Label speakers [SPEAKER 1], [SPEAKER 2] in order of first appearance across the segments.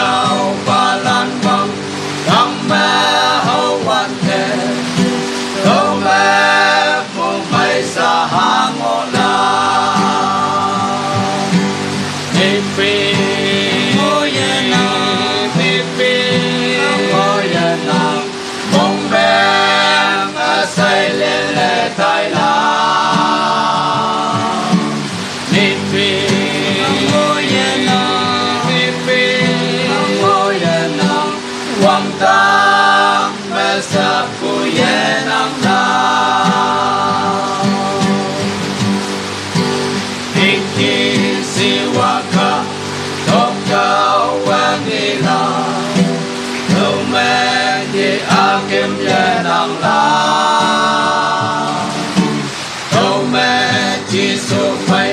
[SPEAKER 1] cao ba lan vang đam mê hậu quan thế đâu mẹ vô mây xa hạ ngô la ni phi ngô ye na ni phi ngô ye na mong mẹ say lên lệ tai la ni phi ngô ye na ni phi ngô ye na quang ta mẹ sa phu ye nam na Iki siwaka toka wanila Tume di akim ye nam la Tume chi su phai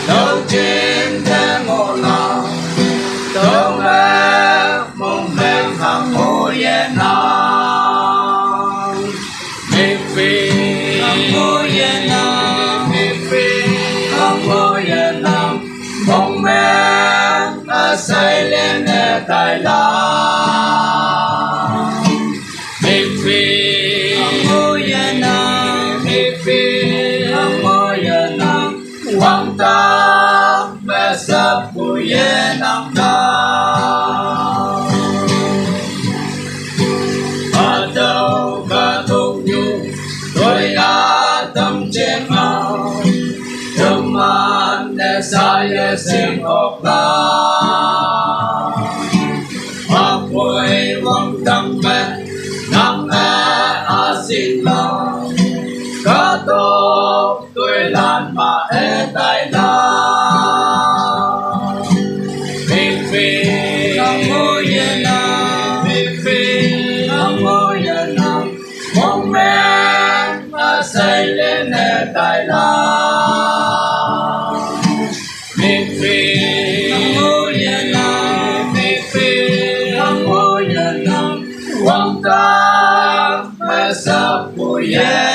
[SPEAKER 1] Đâu trên thế ngộ la Tume mong men hằng hồ ye nam Mi phi ngô ye nam Mi phi ngô ye nam mong men say lên tai la Mi phi ngô ye nam Mi phi ngô ye nam quang ta mẹ sa phu ye nam na ở đâu cả thục nhu tôi đã tâm trên áo tâm an để xa ye sinh học la hoa quê vong tâm mẹ nam mẹ a xin la cả tổ tôi lan mà e tai la Mi phi ngô ye nam Mi phi ngô ye nam mong mẹ say lên tai la Mi phi ngô ye nam Mi phi ngô ye nam quang ta mẹ sa phu ye